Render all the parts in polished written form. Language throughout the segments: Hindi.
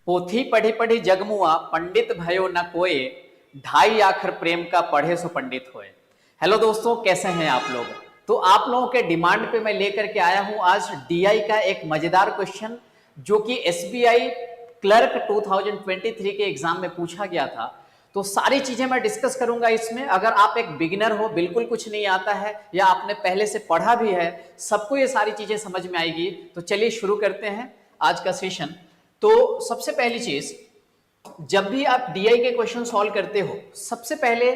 पोथी पढ़ी पढ़ी जगमुआ पंडित भयो न कोय, ढाई आखर प्रेम का पढ़े सो पंडित होए। हेलो दोस्तों, कैसे हैं आप लोग। तो आप लोगों के डिमांड पे मैं लेकर के आया हूं आज डीआई का एक मजेदार क्वेश्चन जो कि एसबीआई क्लर्क 2023 के एग्जाम में पूछा गया था। तो सारी चीजें मैं डिस्कस करूंगा इसमें। अगर आप एक बिगिनर हो, बिल्कुल कुछ नहीं आता है, या आपने पहले से पढ़ा भी है, सबको ये सारी चीजें समझ में आएगी। तो चलिए शुरू करते हैं आज का सेशन। तो सबसे पहली चीज, जब भी आप डीआई के क्वेश्चन सॉल्व करते हो, सबसे पहले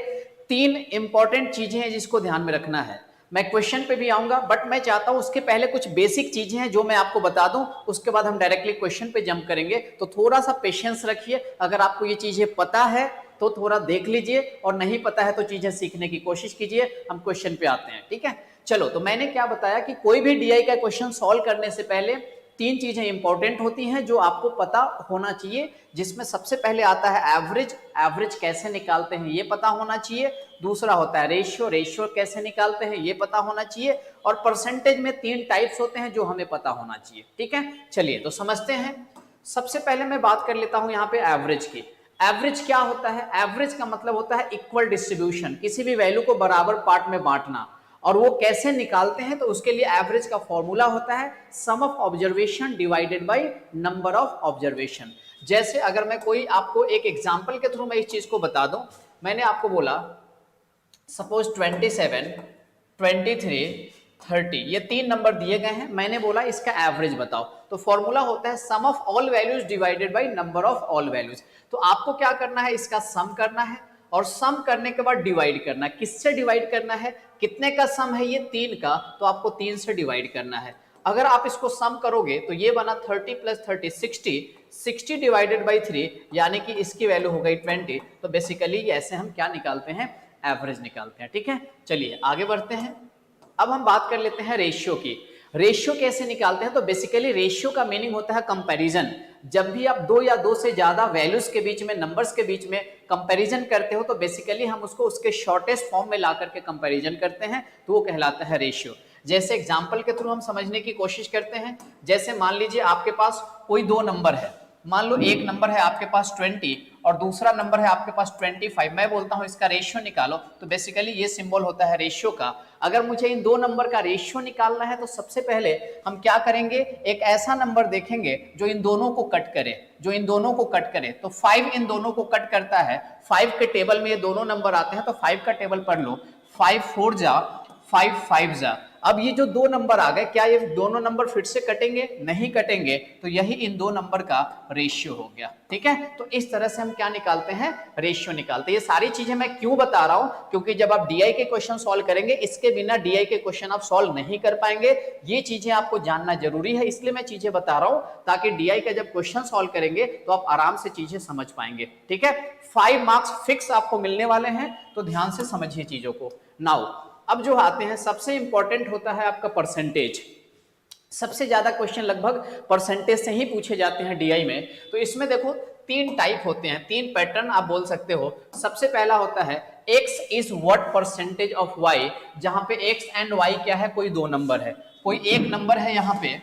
तीन इंपॉर्टेंट चीजें हैं जिसको ध्यान में रखना है। मैं क्वेश्चन पे भी आऊंगा, बट मैं चाहता हूं उसके पहले कुछ बेसिक चीजें हैं जो मैं आपको बता दूं, उसके बाद हम डायरेक्टली क्वेश्चन पे जंप करेंगे। तो थोड़ा सा पेशेंस रखिए। अगर आपको ये चीजें पता है तो थोड़ा देख लीजिए, और नहीं पता है तो चीजें सीखने की कोशिश कीजिए। हम क्वेश्चन पे आते हैं, ठीक है। चलो, तो मैंने क्या बताया कि कोई भी डीआई का क्वेश्चन सॉल्व करने से पहले तीन चीजें इंपॉर्टेंट होती हैं जो आपको पता होना चाहिए, जिसमें सबसे पहले आता है एवरेज। एवरेज कैसे निकालते हैं ये पता होना चाहिए। दूसरा होता है रेशियो। रेशियो कैसे निकालते हैं ये पता होना चाहिए। और परसेंटेज में तीन टाइप्स होते हैं जो हमें पता होना चाहिए, ठीक है। चलिए तो समझते हैं। सबसे पहले मैं बात कर लेता हूं यहाँ पे एवरेज की। एवरेज क्या होता है? एवरेज का मतलब होता है इक्वल डिस्ट्रीब्यूशन, किसी भी वैल्यू को बराबर पार्ट में बांटना। और वो कैसे निकालते हैं? तो उसके लिए एवरेज का फॉर्मूला होता है sum of observation divided by number of observation. जैसे अगर मैं कोई आपको एक एग्जांपल के थ्रू मैं इस चीज को बता दूं, मैंने आपको बोला सपोज 27, 23, 30, ये तीन नंबर दिए गए हैं। मैंने बोला इसका एवरेज बताओ। तो फॉर्मूला होता है sum of all values divided by number of all values. तो आपको क्या करना है? इसका सम करना है, और सम करने के बाद डिवाइड करना है। किससे डिवाइड करना है? कितने का सम है ये? 3 का, तो आपको 3 से डिवाइड करना है। अगर आप इसको सम करोगे तो ये बना 30 प्लस 30 60, 60 डिवाइडेड बाई 3, यानी कि इसकी वैल्यू हो गई 20। तो बेसिकली ऐसे हम क्या निकालते हैं? एवरेज निकालते हैं, ठीक है। चलिए आगे बढ़ते हैं। अब हम बात कर लेते हैं रेशियो की। रेशियो कैसे निकालते हैं? तो बेसिकली रेशियो का मीनिंग होता है कंपैरिजन। जब भी आप दो या दो से ज्यादा वैल्यूज के बीच में, नंबर्स के बीच में कंपैरिजन करते हो, तो बेसिकली हम उसको उसके शॉर्टेस्ट फॉर्म में ला करके कंपैरिजन करते हैं, तो वो कहलाता है रेशियो। जैसे एग्जांपल के थ्रू हम समझने की कोशिश करते हैं। जैसे मान लीजिए आपके पास कोई दो नंबर है। मान लो एक नंबर है आपके पास 20 और दूसरा नंबर है आपके पास 25। मैं बोलता हूं इसका रेशियो निकालो, तो बेसिकली ये सिंबल होता है रेशियो का। अगर मुझे इन दो नंबर का रेशियो निकालना है तो सबसे पहले हम क्या करेंगे? एक ऐसा नंबर देखेंगे जो इन दोनों को कट करे, जो इन दोनों को कट करे। तो 5 इन दोनों को कट करता है। 5 के टेबल में ये दोनों नंबर आते हैं, तो 5 का टेबल पढ़ लो। 5 4 जा, 5 5 जा। अब ये जो दो नंबर आ गए, क्या ये दोनों नंबर फिर से कटेंगे? नहीं कटेंगे। तो यही इन दो नंबर का रेशियो हो गया, ठीक है। तो इस तरह से हम क्या निकालते हैं? रेशियो निकालते हैं। ये सारी चीजें मैं क्यों बता रहा हूं? क्योंकि जब आप डीआई के क्वेश्चन सॉल्व करेंगे, इसके बिना डीआई के क्वेश्चन आप सॉल्व नहीं कर पाएंगे। ये चीजें आपको जानना जरूरी है, इसलिए मैं चीजें बता रहा हूं, ताकि डीआई का जब क्वेश्चन सॉल्व करेंगे तो आप आराम से चीजें समझ पाएंगे, ठीक है। 5 मार्क्स फिक्स आपको मिलने वाले हैं, तो ध्यान से समझिए चीजों को। नाउ अब जो आते हैं, सबसे इंपॉर्टेंट होता है आपका परसेंटेज। सबसे ज्यादा क्वेश्चन लगभग परसेंटेज से ही पूछे जाते हैं डीआई में। तो इसमें देखो तीन टाइप होते हैं, तीन पैटर्न आप बोल सकते हो। सबसे पहला होता है x is what percentage of y, जहां पे x एंड y क्या है? कोई दो नंबर है, कोई एक नंबर है। यहां पे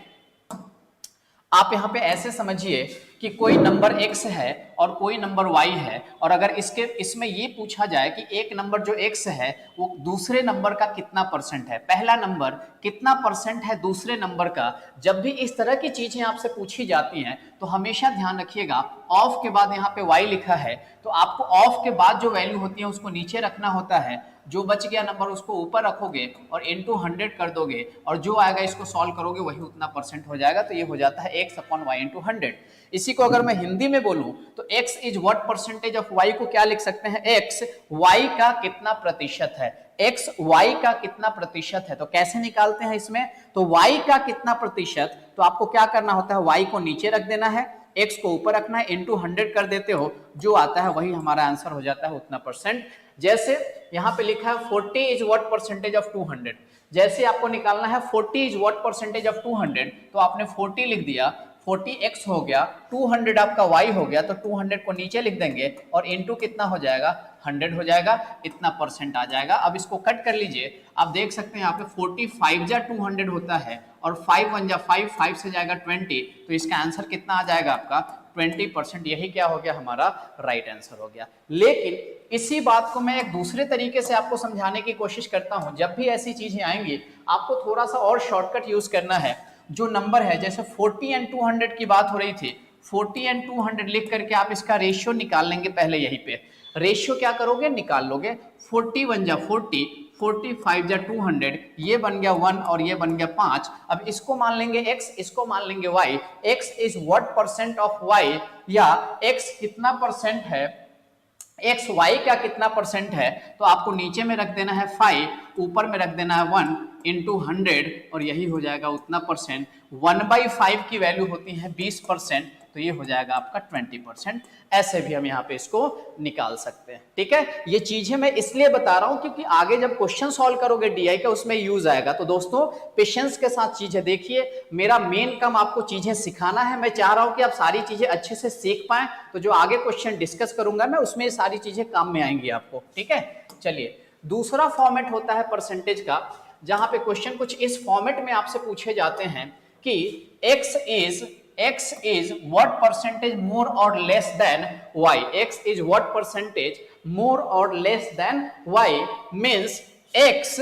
आप यहाँ पे ऐसे समझिए कि कोई नंबर x है और कोई नंबर y है, और अगर इसमें ये पूछा जाए कि एक नंबर जो x है वो दूसरे नंबर का कितना परसेंट है, पहला नंबर कितना परसेंट है दूसरे नंबर का। जब भी इस तरह की चीजें आपसे पूछी जाती हैं तो हमेशा ध्यान रखिएगा, ऑफ के बाद यहाँ पे y लिखा है, तो आपको ऑफ के बाद जो वैल्यू होती है उसको नीचे रखना होता है। जो बच गया नंबर उसको ऊपर रखोगे और इनटू 100 कर दोगे, और जो आएगा इसको सॉल्व करोगे वही उतना परसेंट हो जाएगा। तो ये हो जाता है x अपॉन y इंटू 100। इसी को अगर मैं हिंदी में बोलूं तो x is what percentage of y को क्या लिख सकते हैं? x y का कितना प्रतिशत है, x y का कितना प्रतिशत है। तो कैसे निकालते हैं इसमें? तो y का कितना प्रतिशत, तो आपको क्या करना होता है? y को नीचे रख देना है, x को ऊपर रखना है, इंटू 100 कर देते हो, जो आता है वही हमारा आंसर हो जाता है, उतना परसेंट। जैसे यहाँ पे लिखा है 40 इज व्हाट परसेंटेज ऑफ 200। जैसे आपको निकालना है 40 इज व्हाट परसेंटेज ऑफ 200, तो आपने 40 लिख दिया, 40x हो गया, 200 आपका y हो गया, तो 200 को नीचे लिख देंगे और इनटू कितना हो जाएगा? 100 हो जाएगा, इतना परसेंट आ जाएगा। अब इसको कट कर लीजिए, आप देख सकते हैं यहाँ पे 45 जा 200 होता है, और 5 1 जा 5, 5 से जाएगा 20, तो इसका आंसर कितना आ जाएगा आपका? 20%, यही क्या हो गया हमारा राइट आंसर हो गया। लेकिन इसी बात को मैं एक दूसरे तरीके से आपको समझाने की कोशिश करता हूं। जब भी ऐसी चीजें आएंगी आपको थोड़ा सा और शॉर्टकट यूज करना है। जो नंबर है, जैसे 40 एंड 200 की बात हो रही थी, 40 एंड 200 लिख करके आप इसका रेशियो निकाल लेंगे। पहले यहीं पे रेशियो क्या करोगे, निकाल लोगे। 40 1 जा 40, 45 जा 200, ये बन गया 1 और ये बन गया 5। अब इसको मान लेंगे x, इसको मान लेंगे y। x is what percent of y, या x कितना परसेंट है, x y का कितना परसेंट है, तो आपको नीचे में रख देना है 5, ऊपर में रख देना है 1 इंटू 100, और यही हो जाएगा उतना परसेंट। 1/5 की वैल्यू होती है 20%, तो ये हो जाएगा आपका 20%। ऐसे भी हम यहाँ पे इसको निकाल सकते हैं। ठीक है, ये चीजें मैं इसलिए बता रहा हूं क्योंकि आगे जब क्वेश्चन सॉल्व करोगे डीआई का उसमें यूज आएगा। तो दोस्तों पेशेंस के साथ चीजें देखिए। मेरा मेन काम आपको चीजें सिखाना है। मैं चाह रहा हूं कि आप सारी चीजें अच्छे से सीख पाएं, तो जो आगे क्वेश्चन डिस्कस करूंगा मैं उसमें ये सारी चीजें काम में आएंगी आपको। ठीक है, चलिए दूसरा फॉर्मेट होता है परसेंटेज का, जहां पे क्वेश्चन कुछ इस फॉर्मेट में आपसे पूछे जाते हैं कि x is what percentage more or less than y, x is what percentage more or less than y, means x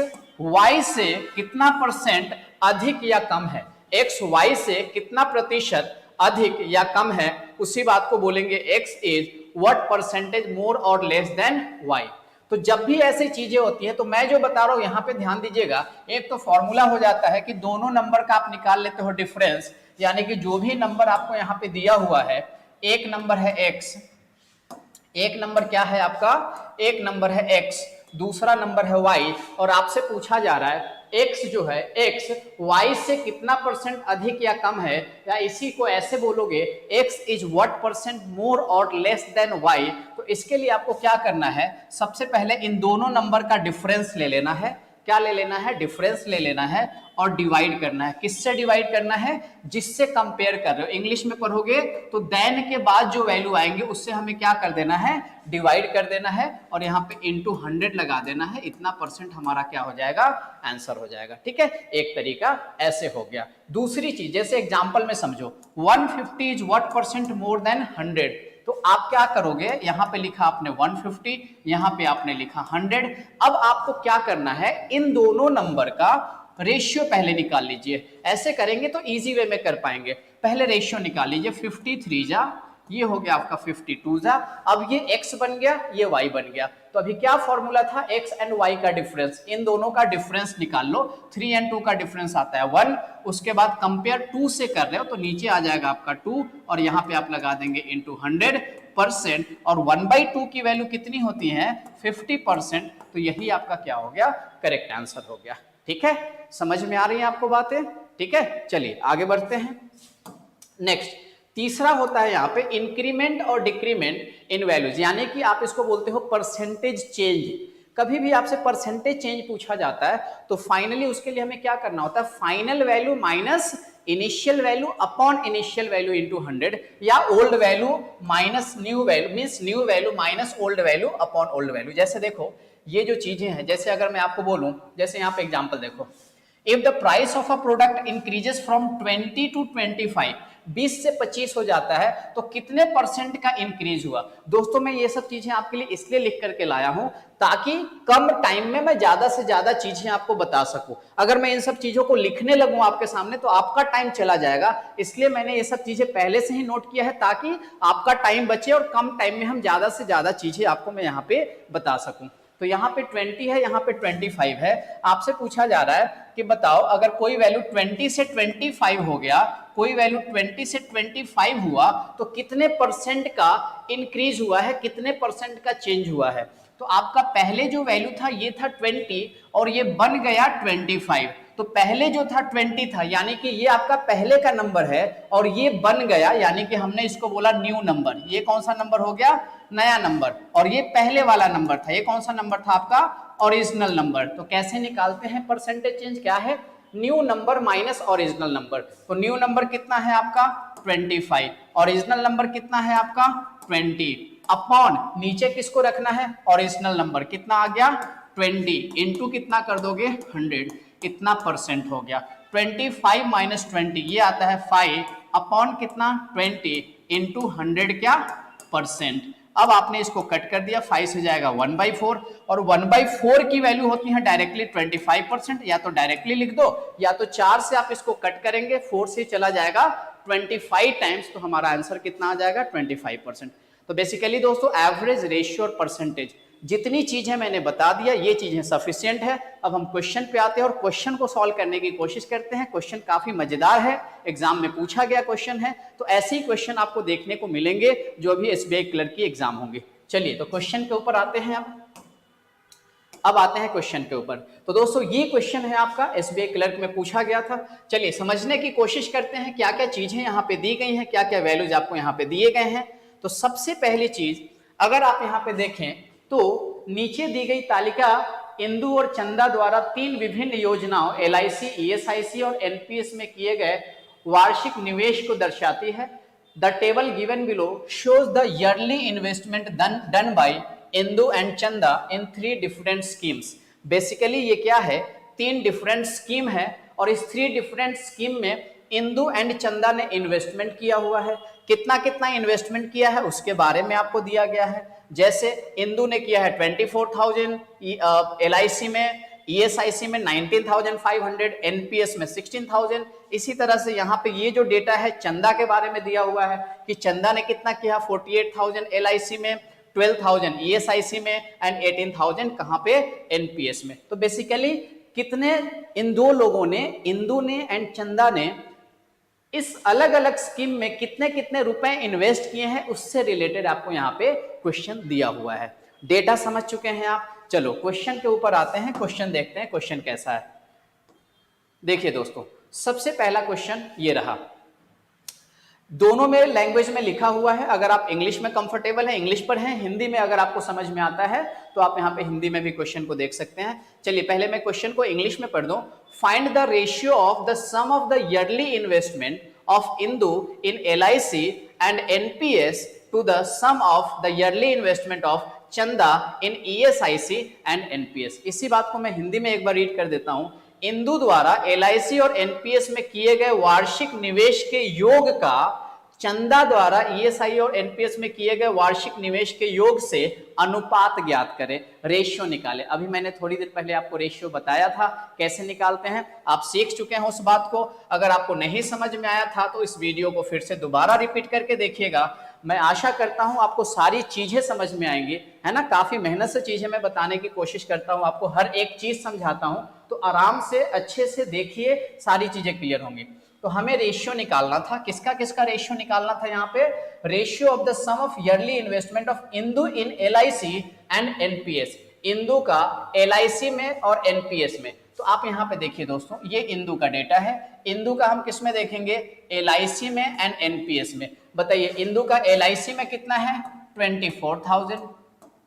y से कितना परसेंट अधिक या कम है, x y से कितना प्रतिशत अधिक या कम है, उसी बात को बोलेंगे x is what percentage more or less than y। तो जब भी ऐसी चीजें होती हैं तो मैं जो बता रहा हूं यहां पे ध्यान दीजिएगा। एक तो फॉर्मूला हो जाता है कि दोनों नंबर का आप निकाल लेते हो डिफरेंस, यानी कि जो भी नंबर आपको यहाँ पे दिया हुआ है, एक नंबर है x, एक नंबर क्या है आपका, एक नंबर है x, दूसरा नंबर है y, और आपसे पूछा जा रहा है x जो है, x y से कितना परसेंट अधिक या कम है, या इसी को ऐसे बोलोगे x is what percent more और लेस देन y। तो इसके लिए आपको क्या करना है, सबसे पहले इन दोनों नंबर का डिफरेंस ले लेना है। क्या ले लेना है, डिफरेंस ले लेना है, और डिवाइड करना है। किससे डिवाइड करना है, जिससे कंपेयर कर रहे हो। इंग्लिश में पढ़ोगे तो देन के बाद जो वैल्यू आएंगे उससे हमें क्या कर देना है, डिवाइड कर देना है, और यहाँ पे इंटू 100 लगा देना है। इतना परसेंट हमारा क्या हो जाएगा, आंसर हो जाएगा। ठीक है, एक तरीका ऐसे हो गया। दूसरी चीज, जैसे एग्जाम्पल में समझो 150 is what percent more than 100, तो आप क्या करोगे, यहां पे लिखा आपने 150, यहां पे आपने लिखा 100। अब आपको क्या करना है, इन दोनों नंबर का रेशियो पहले निकाल लीजिए। ऐसे करेंगे तो इजी वे में कर पाएंगे। पहले रेशियो निकाल लीजिए, 53 जा, ये हो गया आपका 52 जा। अब ये x बन गया, ये y बन गया। तो अभी क्या फॉर्मूला था, x एंड y का डिफरेंस, इन दोनों का डिफरेंस निकाल लो। 3 एंड 2 का डिफरेंस आता है 1, उसके बाद कंपेयर 2 से कर रहे हो तो नीचे आ जाएगा आपका 2, और यहाँ पे आप लगा देंगे इंटू 100%, और 1/2 की वैल्यू कितनी होती है, 50%। तो यही आपका क्या हो गया, करेक्ट आंसर हो गया। ठीक है, समझ में आ रही है आपको बातें। ठीक है, चलिए आगे बढ़ते हैं। नेक्स्ट तीसरा होता है यहाँ पे इंक्रीमेंट और डिक्रीमेंट इन वैल्यूज, यानी कि आप इसको बोलते हो परसेंटेज चेंज। कभी भी आपसे परसेंटेज चेंज पूछा जाता है तो फाइनली उसके लिए हमें क्या करना होता है, final value minus initial value upon initial value into 100, या old value minus new value, means new value minus old value upon old value. जैसे देखो ये जो चीजें हैं, जैसे अगर मैं आपको बोलूं, जैसे यहाँ पे एग्जांपल देखो, if the price of a product increases from 20 to 25, 20 से 25 हो जाता है, तो कितने परसेंट का इंक्रीज हुआ। दोस्तों मैं ये सब चीजें आपके लिए इसलिए लिख करके लाया हूं ताकि कम टाइम में मैं ज्यादा से ज्यादा चीजें आपको बता सकूं। अगर मैं इन सब चीजों को लिखने लगूं आपके सामने तो आपका टाइम चला जाएगा, इसलिए मैंने ये सब चीजें पहले से ही नोट किया है ताकि आपका टाइम बचे और कम टाइम में हम ज्यादा से ज्यादा चीजें आपको मैं यहाँ पे बता सकूं। तो यहाँ पे 20 है, यहाँ पे 25 है। आपसे पूछा जा रहा है कि बताओ अगर कोई वैल्यू 20 से 25 हो गया, कोई वैल्यू 20 से 25 हुआ तो कितने परसेंट का इंक्रीज हुआ है, कितने परसेंट का चेंज हुआ है। तो आपका पहले जो वैल्यू था ये था 20 और ये बन गया 25। तो पहले जो था 20 था, यानी कि ये आपका पहले का नंबर है, और ये बन गया यानी कि हमने इसको बोला न्यू नंबर। ये कौन सा नंबर हो गया, नया नंबर, और ये पहले वाला नंबर था, ये कौन सा नंबर था आपका, ओरिजिनल नंबर। तो कैसे निकालते हैं परसेंटेज चेंज, क्या है, new number minus original number. तो न्यू नंबर कितना है आपका 25, ओरिजिनल नंबर कितना है आपका 20, अपॉन नीचे किसको रखना है, ओरिजिनल नंबर कितना आ गया 20, इंटू कितना कर दोगे 100, कितना परसेंट हो गया 25 माइनस 20, ये आता है 5, अपॉन कितना 20, इंटू 100 क्या परसेंट। अब आपने इसको कट कर दिया, 5 से जाएगा 1/4 और 1/4 की वैल्यू होती है डायरेक्टली 25%। या तो डायरेक्टली लिख दो या तो 4 से आप इसको कट करेंगे, 4 से चला जाएगा 25 टाइम्स, तो हमारा आंसर कितना आ जाएगा 25%। तो बेसिकली दोस्तों एवरेज, रेशियो और परसेंटेज जितनी चीजें मैंने बता दिया ये चीजें सफिशिएंट है। अब हम क्वेश्चन पे आते हैं और क्वेश्चन को सॉल्व करने की कोशिश करते हैं। क्वेश्चन काफी मजेदार है, एग्जाम में पूछा गया क्वेश्चन है, तो ऐसे ही क्वेश्चन आपको देखने को मिलेंगे जो भी एसबीआई क्लर्क की एग्जाम होंगे। चलिए तो क्वेश्चन के ऊपर आते हैं। अब आते हैं क्वेश्चन के ऊपर। तो दोस्तों ये क्वेश्चन है आपका एसबीआई क्लर्क में पूछा गया था। चलिए समझने की कोशिश करते हैं क्या क्या चीजें यहाँ पे दी गई हैं, क्या क्या वैल्यूज आपको यहाँ पे दिए गए हैं। तो सबसे पहली चीज अगर आप यहाँ पे देखें तो नीचे दी गई तालिका इंदु और चंदा द्वारा 3 विभिन्न योजनाओं एलआईसी, ईएसआईसी और एनपीएस में किए गए वार्षिक निवेश को दर्शाती है। The table given below shows the yearly investment done by Indu and चंदा इन 3 डिफरेंट स्कीम्स। बेसिकली ये क्या है, 3 डिफरेंट स्कीम है और इस 3 डिफरेंट स्कीम में इंदु एंड चंदा ने इन्वेस्टमेंट किया हुआ है। कितना कितना इन्वेस्टमेंट किया है उसके बारे में आपको दिया गया है। जैसे इंदु ने किया है 24,000, एलआईसी में, ईएसआईसी में 19,500, एनपीएस में 16,000। इसी तरह से यहाँ पे ये जो डेटा है चंदा के बारे में दिया हुआ है कि चंदा ने कितना किया, 48,000 एलआईसी में, 12,000 ईएसआईसी में एंड 18,000 कहाँ पे, एनपीएस में। तो बेसिकली कितने इन दो लोगों ने, इंदु ने एंड चंदा ने इस अलग अलग स्कीम में कितने कितने रुपए इन्वेस्ट किए हैं उससे रिलेटेड आपको यहाँ पे क्वेश्चन दिया हुआ है। डेटा समझ चुके हैं आप। चलो क्वेश्चन के ऊपर आते हैं, क्वेश्चन देखते हैं क्वेश्चन कैसा है। देखिए दोस्तों सबसे पहला क्वेश्चन ये रहा, दोनों में लैंग्वेज में लिखा हुआ है। अगर आप इंग्लिश में कंफर्टेबल है इंग्लिश पर हैं, हिंदी में अगर आपको समझ में आता है तो आप यहाँ पे हिंदी में भी क्वेश्चन को देख सकते हैं। चलिए पहले मैं क्वेश्चन को इंग्लिश में पढ़ दूं। Find the ratio of the sum of the yearly investment of Indu in LIC and NPS to the sum of the yearly investment of Chanda in ESIC and NPS. इसी बात को मैं हिंदी में एक बार रीड कर देता हूं। इंदु द्वारा एलआईसी और एनपीएस में किए गए वार्षिक निवेश के योग का चंदा द्वारा ईएसआई और एनपीएस में किए गए वार्षिक निवेश के योग से अनुपात ज्ञात करें, रेशियो निकालें। अभी मैंने थोड़ी देर पहले आपको रेशियो बताया था कैसे निकालते हैं, आप सीख चुके हैं उस बात को। अगर आपको नहीं समझ में आया था तो इस वीडियो को फिर से दोबारा रिपीट करके देखिएगा। मैं आशा करता हूं आपको सारी चीजें समझ में आएंगी, है ना। काफी मेहनत से चीजें मैं बताने की कोशिश करता हूं, आपको हर एक चीज समझाता हूं, तो आराम से अच्छे से देखिए, सारी चीजें क्लियर होंगी। तो हमें रेशियो निकालना था, किसका किसका रेशियो निकालना था यहाँ पे, ratio of the sum of yearly investment of Indu in LIC and NPS, Indu का एलआईसी में और एनपीएस में। तो आप यहाँ पे देखिए दोस्तों, ये इंदु का डेटा है। इंदु का हम किस में देखेंगे, एलआईसी में एंड एनपीएस में। बताइए इंदु का एलआईसी में कितना है, 24,000,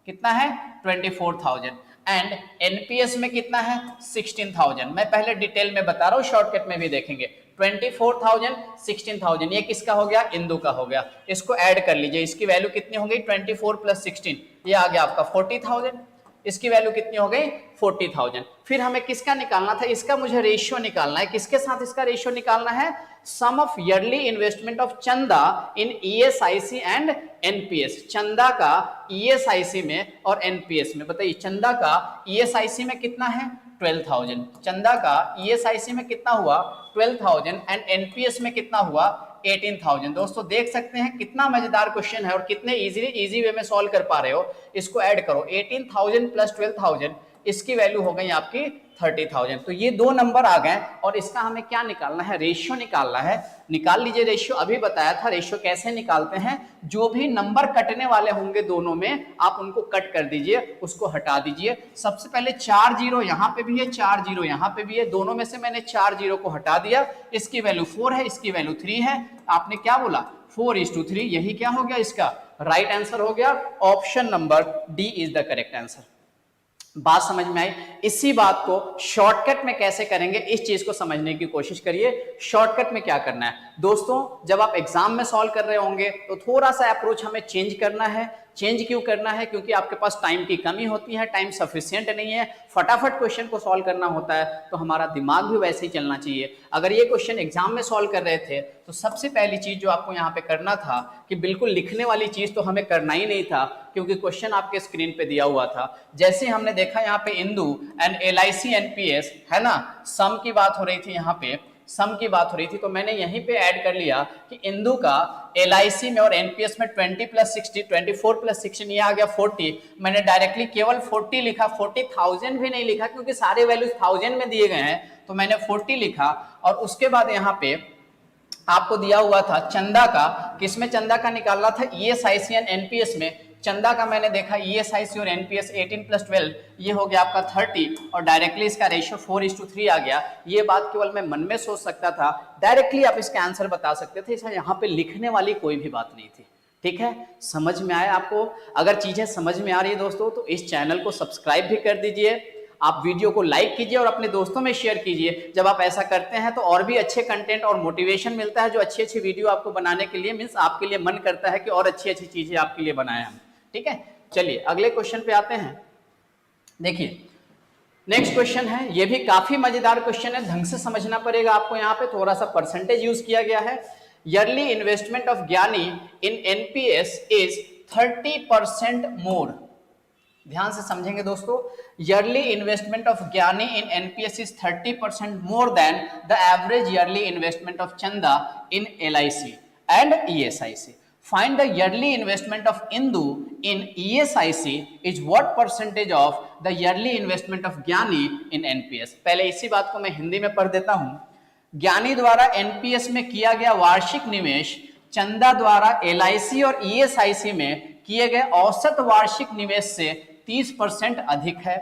कितना है 24,000, एंड एनपीएस में कितना है 16,000। मैं पहले डिटेल में बता रहा हूं, शॉर्टकट में भी देखेंगे। 24,000, 16,000, ये किसका हो गया, इंदु का हो गया। इसको ऐड कर लीजिए, इसकी वैल्यू कितनी हो गई, 24 + 16, ये आ गया आपका 40,000। इसकी वैल्यू कितनी हो गई, 40,000। फिर हमें किसका निकालना था, इसका मुझे रेशियो निकालना है। किसके साथ इसका रेशियो निकालना है, sum of yearly investment of Chanda in ESIC and NPS, चंदा का ईएसआईसी में और एनपीएस में। बताइए चंदा का ईएसआईसी में कितना है, 12,000, चंदा का ईएसआईसी में कितना हुआ 12,000 एंड एनपीएस में कितना हुआ 18,000। दोस्तों देख सकते हैं कितना मजेदार क्वेश्चन है और कितने इजी वे में सॉल्व कर पा रहे हो। इसको ऐड करो, 18,000 + 12,000, इसकी वैल्यू हो गई आपकी 30,000। तो ये दो नंबर आ गए और इसका हमें क्या निकालना है, रेशियो निकालना है। निकाल लीजिए रेशियो, अभी बताया था रेशियो कैसे निकालते हैं। जो भी नंबर कटने वाले होंगे दोनों में, आप उनको कट कर दीजिए, उसको हटा दीजिए। सबसे पहले 4 जीरो यहाँ पे भी है, 4 जीरो यहाँ पे भी है, दोनों में से मैंने 4 जीरो को हटा दिया। इसकी वैल्यू 4 है, इसकी वैल्यू 3 है। आपने क्या बोला, 4:3, यही क्या हो गया, इसका राइट आंसर हो गया। Option number D is the correct answer. बात समझ में आई। इसी बात को शॉर्टकट में कैसे करेंगे, इस चीज को समझने की कोशिश करिए। शॉर्टकट में क्या करना है दोस्तों, जब आप एग्जाम में सॉल्व कर रहे होंगे तो थोड़ा सा अप्रोच हमें चेंज करना है। चेंज क्यों करना है? क्योंकि आपके पास टाइम की कमी होती है, टाइम सफिशिएंट नहीं है, फटाफट क्वेश्चन को सॉल्व करना होता है, तो हमारा दिमाग भी वैसे ही चलना चाहिए। अगर ये क्वेश्चन एग्जाम में सॉल्व कर रहे थे तो सबसे पहली चीज जो आपको यहाँ पे करना था कि बिल्कुल लिखने वाली चीज तो हमें करना ही नहीं था, क्योंकि क्वेश्चन आपके स्क्रीन पे दिया हुआ था। जैसे हमने देखा यहाँ पे इंदु एंड LIC NPS है ना, सम की बात हो रही थी, यहाँ पे सम की बात हो रही थी, तो मैंने यहीं पे ऐड कर लिया कि इंदु का LIC में और NPS में 20 + 60, 24 + 16 ये आ गया 40। मैंने डायरेक्टली केवल 40 लिखा, 40,000 भी नहीं लिखा क्योंकि सारे वैल्यूज 1000 में दिए गए हैं, तो मैंने 40 लिखा। और उसके बाद यहाँ पे आपको दिया हुआ था चंदा का, किसमें चंदा का निकालना था? ESIC एंड NPS में। चंदा का मैंने देखा ESIC और NPS 18 + 12 ये हो गया आपका 30, और डायरेक्टली इसका रेशियो 4:3 आ गया। ये बात केवल मैं मन में सोच सकता था, डायरेक्टली आप इसका आंसर बता सकते थे, इसका यहाँ पे लिखने वाली कोई भी बात नहीं थी। ठीक है, समझ में आया आपको? अगर चीजें समझ में आ रही है दोस्तों तो इस चैनल को सब्सक्राइब भी कर दीजिए, आप वीडियो को लाइक कीजिए और अपने दोस्तों में शेयर कीजिए। जब आप ऐसा करते हैं तो और भी अच्छे कंटेंट और मोटिवेशन मिलता है, जो अच्छी अच्छी वीडियो आपको बनाने के लिए मीन्स आपके लिए मन करता है कि और अच्छी अच्छी चीजें आपके लिए बनाएं हम। ठीक है, चलिए अगले क्वेश्चन पे आते हैं। देखिए नेक्स्ट क्वेश्चन है, ये भी काफी मजेदार क्वेश्चन है, ढंग से समझना पड़ेगा आपको। यहाँ पे थोड़ा सा परसेंटेज यूज किया गया है। ईयरली इन्वेस्टमेंट ऑफ ज्ञानी इन NPS इज 30% मोर। ध्यान से समझेंगे दोस्तों, ईयरली इन्वेस्टमेंट ऑफ ज्ञानी इन NPS is 30% more than the average yearly investment of Chanda in LIC and ESIC. Find the yearly investment of Indu in ESIC is what percentage of the yearly investment of ज्ञानी in NPS. पहले इसी बात को मैं हिंदी में पढ़ देता हूं। ज्ञानी द्वारा NPS में किया गया वार्षिक निवेश चंदा द्वारा LIC और ESIC में किए गए औसत वार्षिक निवेश से 30% अधिक है।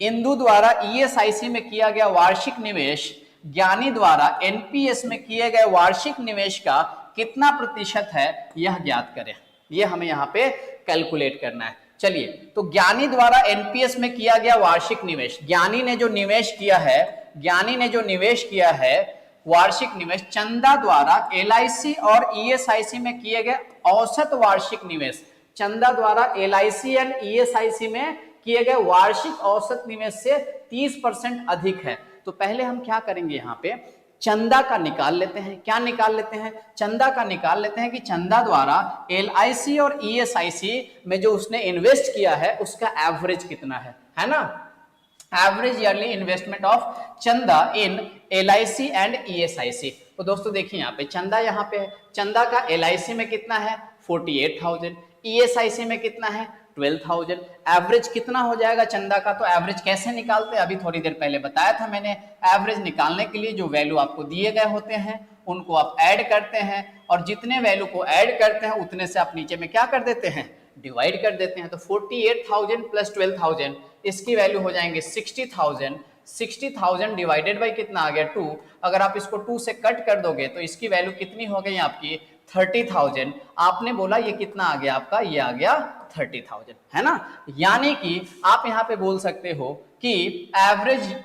इंदु द्वारा ESIC में किया गया वार्षिक निवेश ज्ञानी द्वारा NPS में किए गए वार्षिक निवेश का कितना प्रतिशत है, यह ज्ञात करें। यह हमें यहाँ पे कैलकुलेट करना है। चलिए, तो ज्ञानी द्वारा NPS में किया गया वार्षिक निवेश, ज्ञानी ने जो निवेश किया है, ज्ञानी ने जो निवेश किया है वार्षिक निवेश चंदा द्वारा LIC और ESIC में किए गए औसत वार्षिक निवेश, चंदा द्वारा LIC एंड ESIC में किए गए वार्षिक औसत निवेश से 30% अधिक है। तो पहले हम क्या करेंगे, यहाँ पे चंदा का निकाल लेते हैं। क्या निकाल लेते हैं? चंदा का निकाल लेते हैं कि चंदा द्वारा LIC और ESIC में जो उसने इन्वेस्ट किया है उसका एवरेज कितना है ना? Average yearly investment of Chanda in LIC and ESIC। तो दोस्तों देखिए यहाँ पे चंदा, यहाँ पे चंदा का LIC में कितना है 48,000, ESIC में कितना है 12,000। एवरेज कितना हो जाएगा चंदा का? तो एवरेज कैसे निकालते हैं, अभी थोड़ी देर पहले बताया था मैंने। एवरेज निकालने के लिए जो वैल्यू आपको दिए गए होते हैं उनको आप ऐड करते हैं, और जितने वैल्यू को ऐड करते हैं उतने से आप नीचे में क्या कर देते हैं, डिवाइड कर देते हैं। तो 48,000 + 12,000 इसकी वैल्यू हो जाएंगे 60,000। 60,000 डिवाइडेड बाई कितना आ गया 2। अगर आप इसको 2 से कट कर दोगे तो इसकी वैल्यू कितनी हो गई आपकी 30,000। आपने बोला ये कितना आ गया आपका, ये आ गया 30,000, है ना? यानी कि आप यहाँ पे बोल सकते हो कि average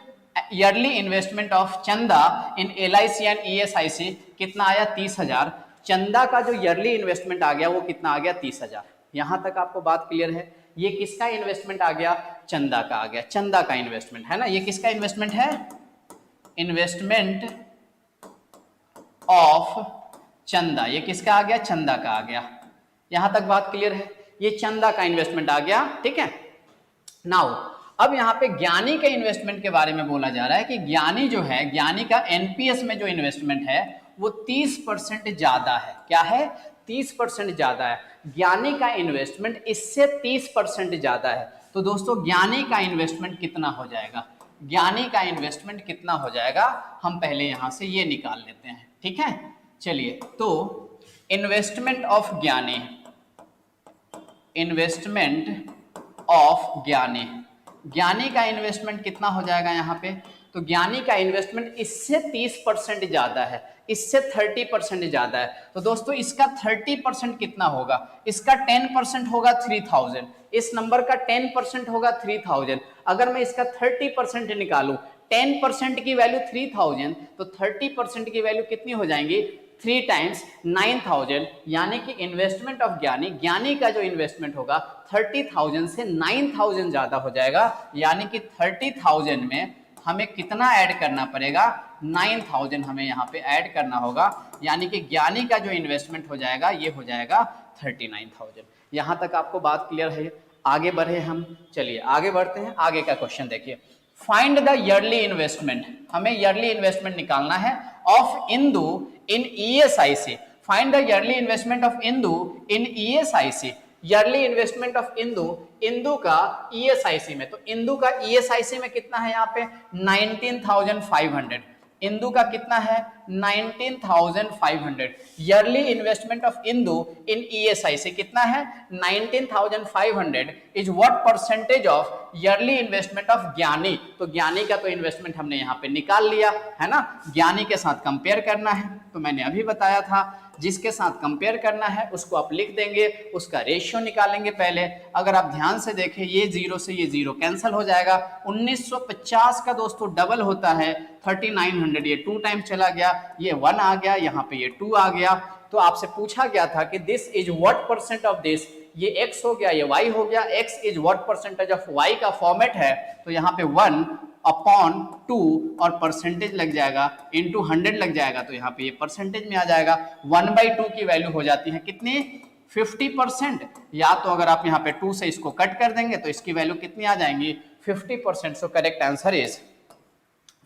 yearly investment of Chanda in LIC and ESIC कितना आया 30,000। चंदा का जो ईयरली इन्वेस्टमेंट आ गया वो कितना आ गया 30,000। यहां तक आपको बात क्लियर है? ये किसका इन्वेस्टमेंट आ गया? चंदा का आ गया, चंदा का इन्वेस्टमेंट है ना। ये किसका इन्वेस्टमेंट है? इन्वेस्टमेंट ऑफ चंदा। ये किसका आ गया? चंदा का आ गया। यहां तक बात क्लियर है? ये चंदा का इन्वेस्टमेंट आ गया, ठीक है। नाउ अब यहाँ पे ज्ञानी के इन्वेस्टमेंट के बारे में बोला जा रहा है कि ज्ञानी जो है, ज्ञानी का NPS में जो इन्वेस्टमेंट है वो 30% ज्यादा है। क्या है? 30% ज्यादा है। ज्ञानी का इन्वेस्टमेंट इससे 30% ज्यादा है। तो दोस्तों ज्ञानी का इन्वेस्टमेंट कितना हो जाएगा? ज्ञानी का इन्वेस्टमेंट कितना हो जाएगा, हम पहले यहां से ये निकाल लेते हैं, ठीक है। चलिए, तो इन्वेस्टमेंट ऑफ ज्ञानी, इन्वेस्टमेंट ऑफ ज्ञानी, ज्ञानी का इन्वेस्टमेंट कितना हो जाएगा यहाँ पे? तो ज्ञानी का इन्वेस्टमेंट इससे 30% ज्यादा है, इससे 30% ज्यादा है। तो दोस्तों इसका 30% कितना होगा? इसका 10% होगा 3,000। इस नंबर का 10% होगा 3,000। अगर मैं इसका 30% निकालूं, 10% की वैल्यू 3,000, तो 30% की वैल्यू कितनी हो जाएंगी? 3 टाइम्स 9,000, यानी कि इन्वेस्टमेंट ऑफ ज्ञानी, ज्ञानी का जो इन्वेस्टमेंट होगा 30,000 से 9,000 ज्यादा हो जाएगा, यानी कि 30,000 में हमें कितना ऐड करना पड़ेगा, 9,000 हमें यहाँ पे ऐड करना होगा, यानी कि ज्ञानी का जो इन्वेस्टमेंट हो जाएगा ये हो जाएगा 39,000। यहाँ तक आपको बात क्लियर है? आगे बढ़े हम, चलिए आगे बढ़ते हैं। आगे का क्वेश्चन देखिए, फाइंड द ईयरली इन्वेस्टमेंट, हमें ईयरली इन्वेस्टमेंट निकालना है of Indu in ESIC। Find the yearly investment of Indu in ESIC। Yearly investment of Indu, Indu का ESIC में, तो इंदु का ESIC में कितना है यहाँ पे 19,500, इंदु का कितना है 19,500। Yearly investment of Indu in ESIC कितना है 19,500 is what percentage of yearly investment of ज्ञानी। तो ज्ञानी का तो इन्वेस्टमेंट हमने यहाँ पे निकाल लिया है ना, ज्ञानी के साथ कंपेयर करना है, तो मैंने अभी बताया था जिसके साथ कंपेयर करना है उसको आप लिख देंगे, उसका रेशियो निकालेंगे पहले। अगर आप ध्यान से देखें ये 0 से ये 0 कैंसिल हो जाएगा, 1950 का दोस्तों डबल होता है 3900, ये 2 टाइम चला गया, ये 1 आ गया, यहाँ पे ये 2 आ गया। तो आपसे पूछा गया था कि this is what percent of this, ये x हो गया, ये y हो गया, x is what percentage of y का फॉर्मेट है, तो यहाँ पे 1/2 और परसेंटेज लग जाएगा इंटू 100 लग जाएगा, तो यहाँ पे ये परसेंटेज में आ जाएगा। 1/2 की वैल्यू हो जाती है कितनी 50%, या तो अगर आप यहाँ पे 2 से इसको कट कर देंगे तो इसकी वैल्यू कितनी आ जाएंगी 50%। So correct answer is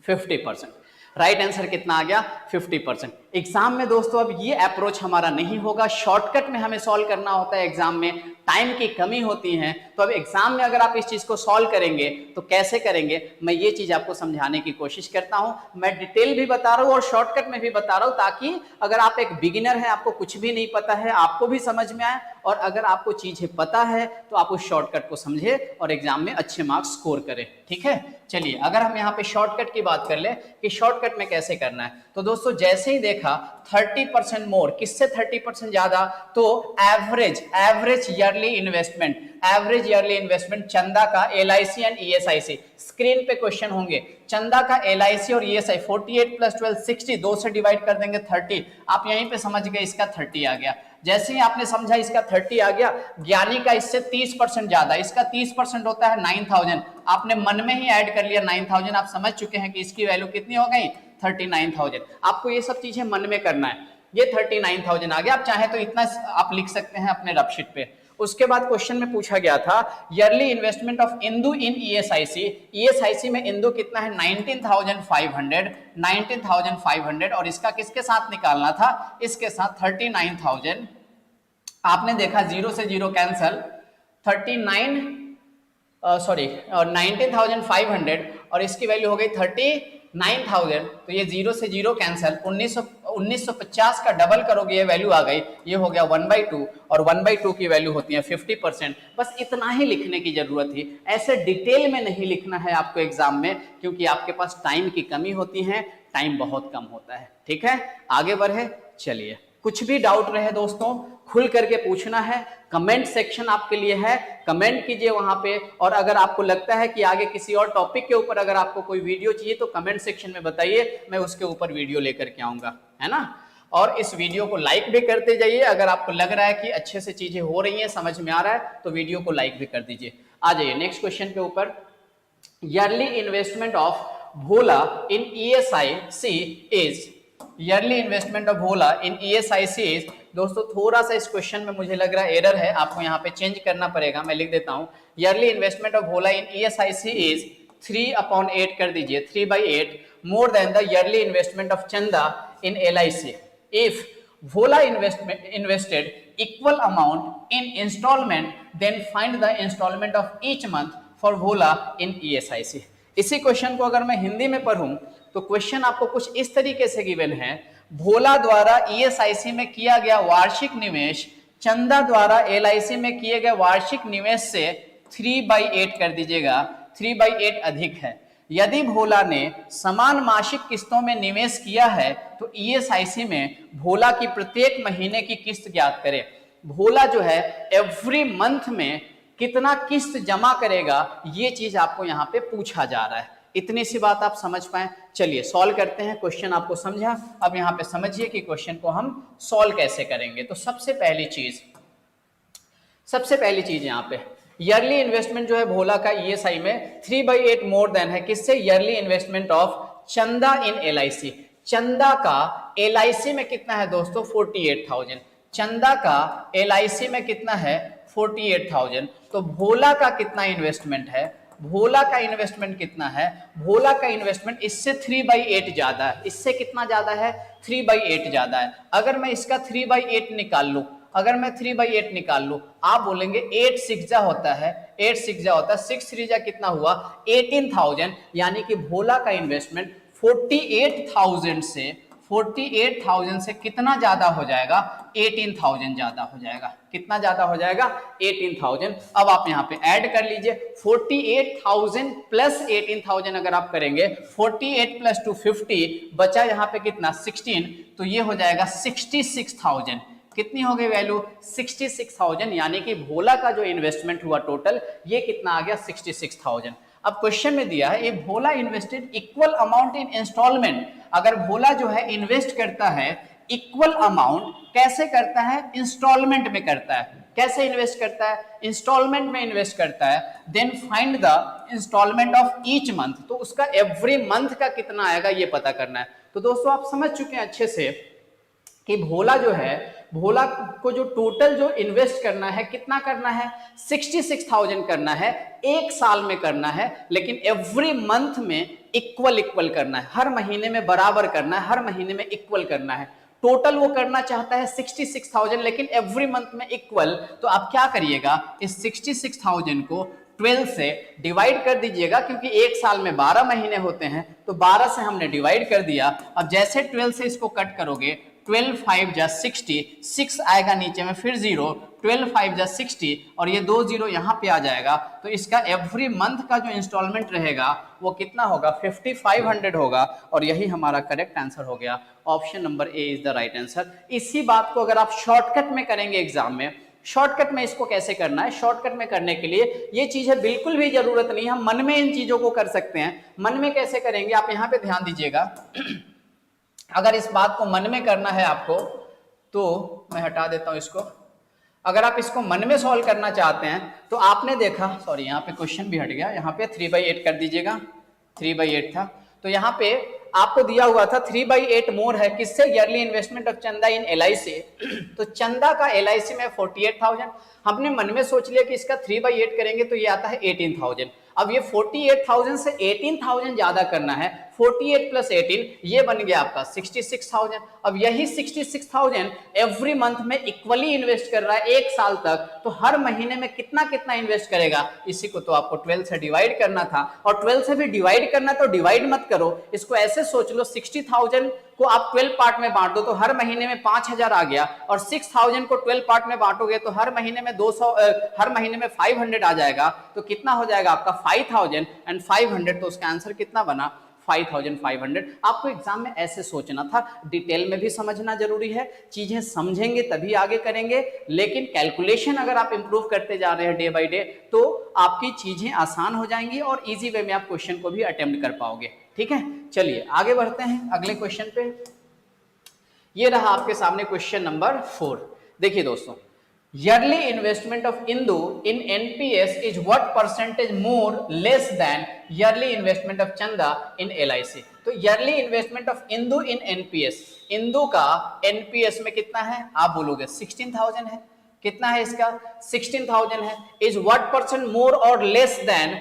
50%। Right answer कितना आ गया 50%। एग्जाम में दोस्तों अब ये अप्रोच हमारा नहीं होगा, शॉर्टकट में हमें सॉल्व करना होता है, एग्जाम में टाइम की कमी होती है। तो अब एग्जाम में अगर आप इस चीज को सॉल्व करेंगे तो कैसे करेंगे, मैं ये चीज आपको समझाने की कोशिश करता हूं। मैं डिटेल भी बता रहा हूं और शॉर्टकट में भी बता रहा हूं, ताकि अगर आप एक बिगिनर हैं, आपको कुछ भी नहीं पता है, आपको भी समझ में आए, और अगर आपको चीजें पता है तो आप उस शॉर्टकट को समझे और एग्जाम में अच्छे मार्क्स स्कोर करें। ठीक है, चलिए अगर हम यहाँ पे शॉर्टकट की बात कर ले कि शॉर्टकट में कैसे करना है, तो दोस्तों जैसे ही देखा 30% मोर, किससे 30% ज्यादा, तो average yearly investment, average yearly investment चंदा का LIC एंड ESIC। स्क्रीन पे क्वेश्चन होंगे, चंदा का LIC और ESI 48 + 12 60, 2 से डिवाइड कर देंगे 30, आप यहीं पे समझ गए इसका 30 आ गया। जैसे ही आपने समझा इसका 30 आ गया, ज्ञानी का इससे 30% ज्यादा, इसका 30% होता है 9,000, आपने मन में ही ऐड कर लिया 9,000, आप समझ चुके हैं कि इसकी वैल्यू कितनी हो गई 39,000। आपको ये सब चीजें मन में करना है, ये 39,000 आ गया। आप चाहे तो इतना आप लिख सकते हैं अपने रफशीट पे। उसके बाद क्वेश्चन में पूछा गया था yearly investment of Indu in ESIC में इंदु कितना है 19,500 और इसका किसके साथ निकालना था, इसके साथ 39,000। आपने देखा 0 से 0 कैंसल, 19,500 और इसकी वैल्यू हो गई 39,000, तो ये 0 से 0 कैंसल, 1950 का डबल करोगे ये वैल्यू आ गई, ये हो गया 1/2 और 1/2 की वैल्यू होती है 50%। बस इतना ही लिखने की जरूरत थी, ऐसे डिटेल में नहीं लिखना है आपको एग्जाम में, क्योंकि आपके पास टाइम की कमी होती है, टाइम बहुत कम होता है। ठीक है, आगे बढ़े, चलिए कुछ भी डाउट रहे दोस्तों खुल करके पूछना है, कमेंट सेक्शन आपके लिए है, कमेंट कीजिए वहां पे। और अगर आपको लगता है कि आगे किसी और टॉपिक के ऊपर अगर आपको कोई वीडियो चाहिए तो कमेंट सेक्शन में बताइए, मैं उसके ऊपर वीडियो लेकर के आऊंगा, है ना। और इस वीडियो को लाइक भी करते जाइए, अगर आपको लग रहा है कि अच्छे से चीजें हो रही हैं, समझ में आ रहा है, तो वीडियो को लाइक भी कर दीजिए। आ जाइए नेक्स्ट क्वेश्चन के ऊपर। Yearly investment of Bhola in ESIC is, yearly investment of Bhola in ESIC is, दोस्तों थोड़ा सा इस क्वेश्चन में मुझे लग रहा है एरर है, आपको यहाँ पे चेंज करना पड़ेगा, मैं लिख देता हूँ। Yearly investment of Bhola in ESIC is 3/8 कर दीजिए, 3/8 more than the yearly investment of Chanda in LIC। If Bhola invested equal amount in installment, then find the installment of each month for Bhola in ESIC। इसी क्वेश्चन को अगर मैं हिंदी में पढ़ूं तो क्वेश्चन आपको कुछ इस तरीके से गिवन है, भोला द्वारा ESIC में किया गया वार्षिक निवेश चंदा द्वारा LIC में किए गए वार्षिक निवेश से 3/8 कर दीजिएगा, 3/8 अधिक है। यदि भोला ने समान मासिक किस्तों में निवेश किया है तो ESIC में भोला की प्रत्येक महीने की किस्त ज्ञात करें। भोला जो है एवरी मंथ में कितना किस्त जमा करेगा, ये चीज आपको यहाँ पे पूछा जा रहा है। इतनी सी बात आप समझ पाए। चलिए सॉल्व करते हैं। क्वेश्चन आपको समझा, अब यहाँ पे समझिए कि क्वेश्चन को हम सॉल्व कैसे करेंगे। तो सबसे पहली चीज यहाँ पे ईयरली इन्वेस्टमेंट जो है भोला का ESI में 3/8 मोर देन है किससे, yearly investment of Chanda in LIC। चंदा का LIC में कितना है दोस्तों, 48,000। चंदा का LIC में कितना है, 48,000। तो भोला का कितना इन्वेस्टमेंट है, भोला का इन्वेस्टमेंट कितना है, भोला का इन्वेस्टमेंट इससे 3/8 ज्यादा है। इससे कितना ज्यादा है, 3/8 ज्यादा है। अगर मैं इसका 3/8 निकाल लूं, अगर मैं 3/8 निकाल लूं, आप बोलेंगे 8 6 जा होता है, 8 6 जा होता है, 6 3 जा कितना हुआ, 18,000। यानी कि भोला का इन्वेस्टमेंट 48,000 से कितना ज्यादा हो जाएगा, 18,000 ज्यादा हो जाएगा। कितना ज्यादा हो जाएगा, 18,000। अब आप यहाँ पे ऐड कर लीजिए, 48,000 प्लस 18,000 अगर आप करेंगे, 48 प्लस 2 50, बचा यहाँ पे कितना 16, तो ये हो जाएगा 66,000। कितनी हो गई वैल्यू, 66,000। यानी कि भोला का जो इन्वेस्टमेंट हुआ टोटल, ये कितना आ गया, 66,000। अब क्वेश्चन में दिया है, ये Bhola invested equal amount in installment. अगर भोला जो है इन्वेस्ट करता है इक्वल अमाउंट, कैसे करता है, इंस्टॉलमेंट में करता है। कैसे इन्वेस्ट करता है, इंस्टॉलमेंट में इन्वेस्ट करता है। Then find the instalment of each month, तो उसका एवरी मंथ का कितना आएगा ये पता करना है। तो दोस्तों आप समझ चुके हैं अच्छे से कि भोला जो है, भोला को जो टोटल जो इन्वेस्ट करना है, कितना करना है, 66,000 करना है, एक साल में करना है, लेकिन एवरी मंथ में इक्वल करना है, हर महीने में बराबर करना है, हर महीने में इक्वल करना है। टोटल वो करना चाहता है 66,000, लेकिन एवरी मंथ में इक्वल। तो आप क्या करिएगा, इस 66,000 को 12 से डिवाइड कर दीजिएगा, क्योंकि एक साल में 12 महीने होते हैं, तो 12 से हमने डिवाइड कर दिया। अब जैसे 12 से इसको कट करोगे, 12 5 जा 60, 6 आएगा नीचे में, फिर 0, 12 5 जा 60, और ये 2 0 यहाँ पे आ जाएगा। तो इसका एवरी मंथ का जो इंस्टॉलमेंट रहेगा वो कितना होगा, 5500 होगा। और यही हमारा करेक्ट आंसर हो गया। Option number A is the right answer. इसी बात को अगर आप शॉर्टकट में करेंगे एग्जाम में, शॉर्टकट में इसको कैसे करना है, शॉर्टकट में करने के लिए ये चीजें बिल्कुल भी जरूरत नहीं, हम मन में इन चीजों को कर सकते हैं। मन में कैसे करेंगे, आप यहाँ पे ध्यान दीजिएगा। अगर इस बात को मन में करना है आपको, तो मैं हटा देता हूं इसको। अगर आप इसको मन में सॉल्व करना चाहते हैं, तो आपने देखा, सॉरी यहाँ पे क्वेश्चन भी हट गया, यहाँ पे 3/8 कर दीजिएगा, 3/8 था। तो यहाँ पे आपको दिया हुआ था 3/8 मोर है किससे, yearly investment of Chanda in LIC। तो चंदा का LIC में 48,000, हमने मन में सोच लिया कि इसका 3/8 करेंगे तो ये आता है 18,000। अब ये 48,000 से 18,000 ज्यादा करना है, 48 प्लस 18, ये बन गया आपका 66,000। अब यही 66,000 एवरी मंथ में इक्वली इन्वेस्ट कर रहा है एक साल तक, तो हर महीने में कितना कितना इन्वेस्ट करेगा, इसी को तो आपको 12 से डिवाइड करना था। और 12 से भी डिवाइड करना, तो डिवाइड मत करो, इसको ऐसे सोच लो, 60,000 को आप 12 पार्ट में बांट दो, तो हर महीने में 5,000 आ गया, और 6,000 को 12 पार्ट में बांटोगे तो हर महीने में 200, हर महीने में 500 आ जाएगा। तो कितना हो जाएगा आपका 5,500। तो उसका आंसर कितना बना, 5,500। आपको एग्जाम में ऐसे सोचना था, डिटेल में भी समझना जरूरी है, चीजें समझेंगे तभी आगे करेंगे। लेकिन कैलकुलेशन अगर आप इंप्रूव करते जा रहे हैं डे बाय डे, तो आपकी चीजें आसान हो जाएंगी और इजी वे में आप क्वेश्चन को भी अटेम्प्ट कर पाओगे। ठीक है, चलिए आगे बढ़ते हैं अगले क्वेश्चन पे। ये रहा आपके सामने क्वेश्चन नंबर 4। देखिए दोस्तों, yearly investment of Indu in NPS is what percentage more less than yearly investment of Chanda in LIC। तो yearly investment of Indu in NPS, Indu का NPS में कितना है, आप बोलोगे 16,000 है। कितना है इसका, 16,000 है। is what percent more or less than,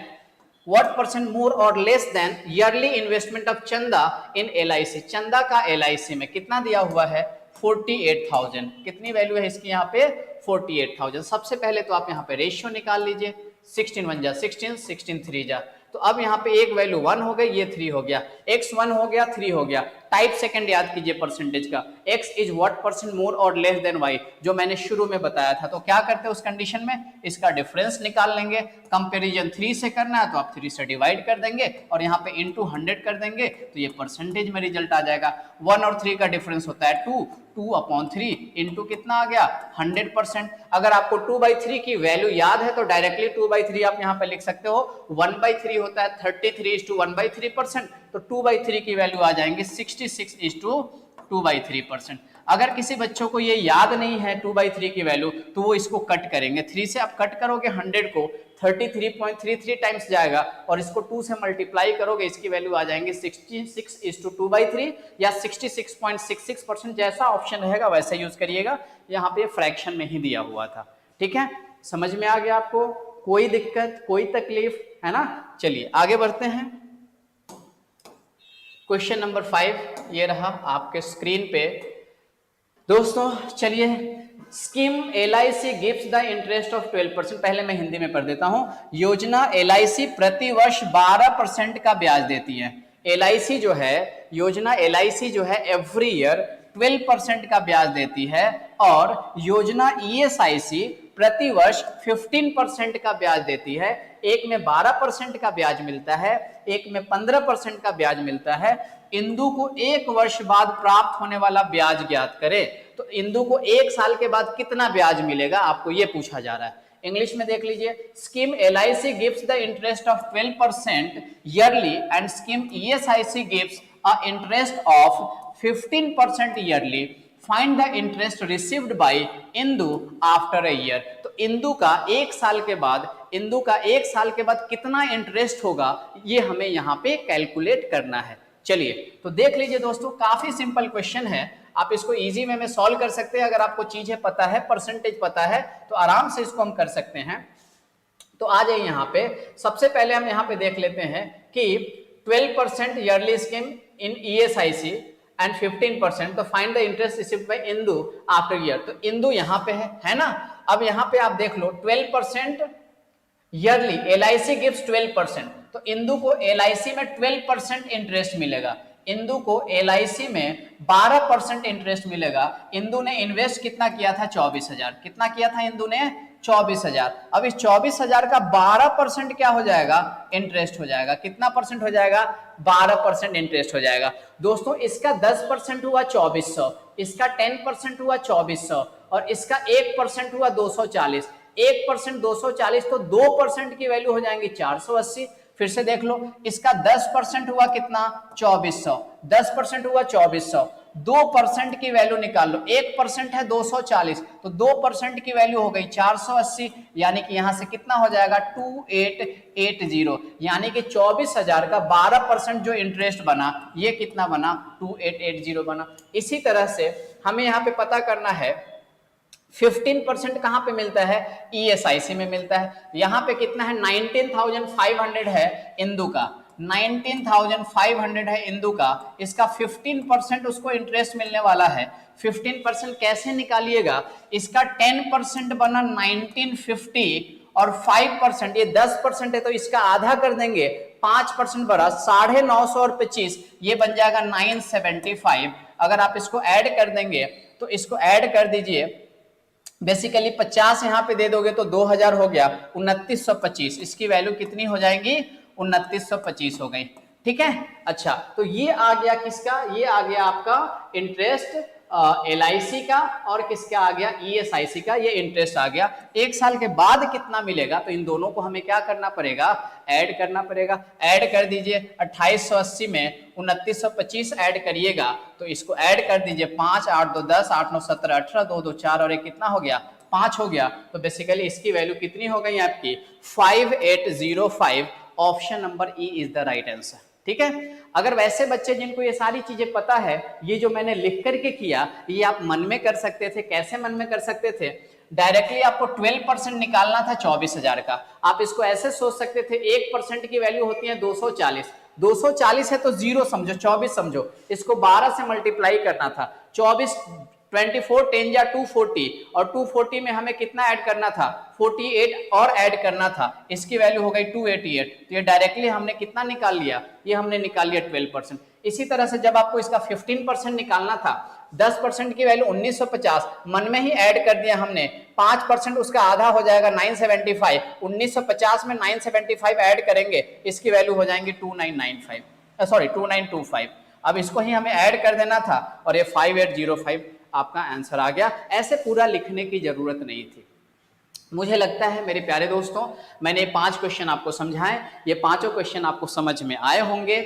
what percent more or less than yearly investment of Chanda in LIC। चंदा का LIC में कितना दिया हुआ है, 48,000। कितनी वैल्यू है इसकी यहाँ पे, 48,000। सबसे पहले तो आप यहाँ पे रेशियो निकाल लीजिए, 16 1 जा 16, 16 3 जा, तो अब यहाँ पे एक वैल्यू 1 हो गई, ये 3 हो गया, x1 हो गया, 3 हो गया। टाइप सेकंड याद कीजिए परसेंटेज का, x is what percent more और लेस देन y, जो मैंने शुरू में बताया था। तो क्या करते हैं उस कंडीशन में, इसका डिफरेंस निकाल लेंगे। कंपैरिजन 3 से करना है तो आप 3 से डिवाइड कर देंगे और यहाँ पे इंटू 100 कर देंगे, तो ये परसेंटेज में रिजल्ट आ जाएगा। 1 और 3 का डिफरेंस होता है 2, 2/3 इंटू कितना आ गया 100%। अगर आपको 2/3 की वैल्यू याद है तो डायरेक्टली 2/3 आप यहाँ पे लिख सकते हो। 1/3 होता है 33:1/3%, तो 2/3 की वैल्यू आ जाएंगे 66:2/3%। अगर किसी बच्चों को ये याद नहीं है 2/3 की वैल्यू, तो वो इसको कट करेंगे। 3 से आप कट करोगे 100 को, 33.33 टाइम्स जाएगा और इसको 2 से मल्टीप्लाई करोगे, इसकी वैल्यू आ जाएंगे 66:2/3 या 66.66%। जैसा ऑप्शन रहेगा वैसे यूज करिएगा, यहाँ पे फ्रैक्शन में ही दिया हुआ था। ठीक है, समझ में आ गया आपको? कोई दिक्कत, कोई तकलीफ है ना? चलिए आगे बढ़ते हैं। क्वेश्चन नंबर 5 ये रहा आपके स्क्रीन पे दोस्तों। चलिए, scheme LIC gives the interest of 12%। पहले मैं हिंदी में पढ़ देता हूं। योजना LIC प्रति वर्ष 12% का ब्याज देती है। LIC जो है, योजना LIC जो है एवरी ईयर 12% का ब्याज देती है, और योजना ESIC प्रति वर्ष 15% का ब्याज देती है। एक में 12% का ब्याज मिलता है, एक में 15% का ब्याज मिलता है। इंदु को 1 वर्ष बाद प्राप्त होने वाला ब्याज ज्ञात करे। तो इंदु को 1 साल के बाद कितना ब्याज मिलेगा, आपको यह पूछा जा रहा है। इंग्लिश में देख लीजिए, scheme LIC gives the interest of 12% yearly and scheme ESIC gives a interest of 15% yearly. Find the interest received by Indu after a year. तो इंदु का 1 साल के बाद, इंदु का 1 साल के बाद कितना इंटरेस्ट होगा, ये हमें यहाँ पे कैलकुलेट करना है। चलिए तो देख लीजिए दोस्तों, काफी सिंपल क्वेश्चन है, आप इसको इजी वे में सॉल्व कर सकते हैं। अगर आपको चीजें पता है, परसेंटेज पता है, तो आराम से इसको हम कर सकते हैं। तो आ जाइए यहाँ पे, सबसे पहले हम यहाँ पे देख लेते हैं कि 12% yearly scheme in ESIC and 15%, तो find the interest received by Indu after year. तो इंदु यहाँ पे है ना। अब यहाँ पे आप देख लो 12% ईयरली, LIC गिव्स 12%, तो इंदु को LIC में 12% इंटरेस्ट मिलेगा। इंदु को LIC में 12% इंटरेस्ट मिलेगा। इंदु ने इन्वेस्ट कितना किया था, 24,000। कितना किया था इंदु ने, 24,000। अब इस 24,000 का 12% क्या हो जाएगा, इंटरेस्ट हो जाएगा। कितना परसेंट हो जाएगा, 12% इंटरेस्ट हो जाएगा। दोस्तों इसका 10% हुआ 2400, इसका 10% हुआ 2400, और इसका 1% हुआ 240। 1% 240, तो 2% की वैल्यू हो जाएंगी 480। फिर से देख लो, इसका 10% हुआ कितना, 2400। 10% हुआ 2400, 2% की वैल्यू निकाल लो। 1% है 240, तो 2% की वैल्यू हो गई 480, यानी कि यहां से कितना हो जाएगा 2880, यानी कि 24,000 का 12% जो इंटरेस्ट बना, ये कितना बना, 2880 बना। इसी तरह से हमें यहाँ पे पता करना है 15% कहां पे मिलता है, ESIC में मिलता है। यहां पे कितना है, 19,500 है इंदु का, 19,500 है इंदु का। इसका 15% उसको इंटरेस्ट मिलने वाला है। 15% कैसे निकालिएगा, इसका 10% बना 1950 और 5% ये 10% है, तो इसका आधा कर देंगे, 5% बड़ा 950 और 25, ये बन जाएगा 975। अगर आप इसको ऐड कर देंगे, तो इसको ऐड कर दीजिए, बेसिकली 50 यहाँ पे दे दोगे तो 2000 हो गया, 2925। इसकी वैल्यू कितनी हो जाएगी, 2925 हो गई। ठीक है, अच्छा तो ये आ गया किसका, ये आ गया आपका इंटरेस्ट LIC का, और किसका आ गया, ESIC का, ये इंटरेस्ट आ गया। 1 साल के बाद कितना मिलेगा, तो इन दोनों को हमें क्या करना पड़ेगा, ऐड करना पड़ेगा। ऐड कर दीजिए, 2880 में 2925 ऐड करिएगा, तो इसको ऐड कर दीजिए, 5 8 2 10, 8 9 17 18, 2 2 4 और 1 कितना हो गया, 5 हो गया। तो बेसिकली इसकी वैल्यू कितनी हो गई आपकी, 5805। Option number E is the right answer. ठीक है, अगर वैसे बच्चे जिनको ये सारी चीजें पता है, ये जो मैंने लिख करके किया, ये आप मन में कर सकते थे। कैसे मन में कर सकते थे, डायरेक्टली आपको 12% निकालना था 24,000 का। आप इसको ऐसे सोच सकते थे, 1% की वैल्यू होती है 240, 240 है तो 0 समझो, 24 समझो, इसको 12 से मल्टीप्लाई करना था। 24 24 10 या 240, और 240 में हमें कितना ऐड करना था, 48 और ऐड करना था, इसकी वैल्यू हो गई 288। तो ये डायरेक्टली हमने कितना निकाल लिया, ये हमने निकाल लिया 12%। इसी तरह से जब आपको इसका 15% निकालना था, 10% की वैल्यू 1950, मन में ही ऐड कर दिया हमने, 5% उसका आधा हो जाएगा 975, 1950 में 975 ऐड करेंगे, इसकी वैल्यू हो जाएंगी 2925। अब इसको ही हमें ऐड कर देना था और ये 5805 आपका आंसर आ गया। ऐसे पूरा लिखने की जरूरत नहीं थी। मुझे लगता है मेरे प्यारे दोस्तों, मैंने 5 क्वेश्चन आपको समझाए, ये पांचों क्वेश्चन आपको समझ में आए होंगे।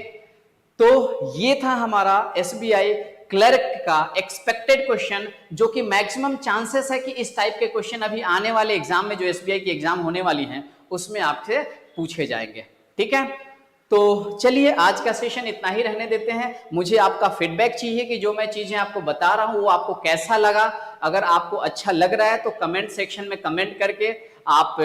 तो ये था हमारा एसबीआई क्लर्क का एक्सपेक्टेड क्वेश्चन, जो कि मैक्सिमम चांसेस है कि इस टाइप के क्वेश्चन अभी आने वाले एग्जाम में, जो एसबीआई की एग्जाम होने वाली है, उसमें आपसे पूछे जाएंगे। ठीक है, तो चलिए आज का सेशन इतना ही रहने देते हैं। मुझे आपका फीडबैक चाहिए कि जो मैं चीजें आपको बता रहा हूं वो आपको कैसा लगा। अगर आपको अच्छा लग रहा है तो कमेंट सेक्शन में कमेंट करके आप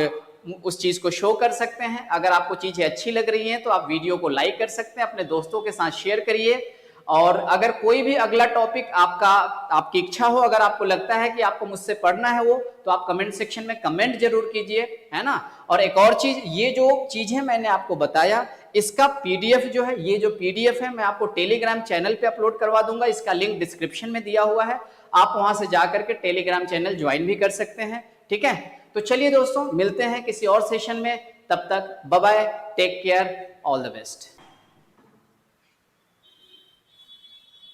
उस चीज को शो कर सकते हैं। अगर आपको चीजें अच्छी लग रही हैं तो आप वीडियो को लाइक कर सकते हैं, अपने दोस्तों के साथ शेयर करिए। और अगर कोई भी अगला टॉपिक आपकी इच्छा हो, अगर आपको लगता है कि आपको मुझसे पढ़ना है वो, तो आप कमेंट सेक्शन में कमेंट जरूर कीजिए, है ना। और एक और चीज, ये जो चीजें मैंने आपको बताया, इसका पीडीएफ जो है, ये जो पीडीएफ है, मैं आपको टेलीग्राम चैनल पे अपलोड करवा दूंगा। इसका लिंक डिस्क्रिप्शन में दिया हुआ है, आप वहां से जाकर के टेलीग्राम चैनल ज्वाइन भी कर सकते हैं। ठीक है, तो चलिए दोस्तों, मिलते हैं किसी और सेशन में। तब तक bye bye, take care, all the best.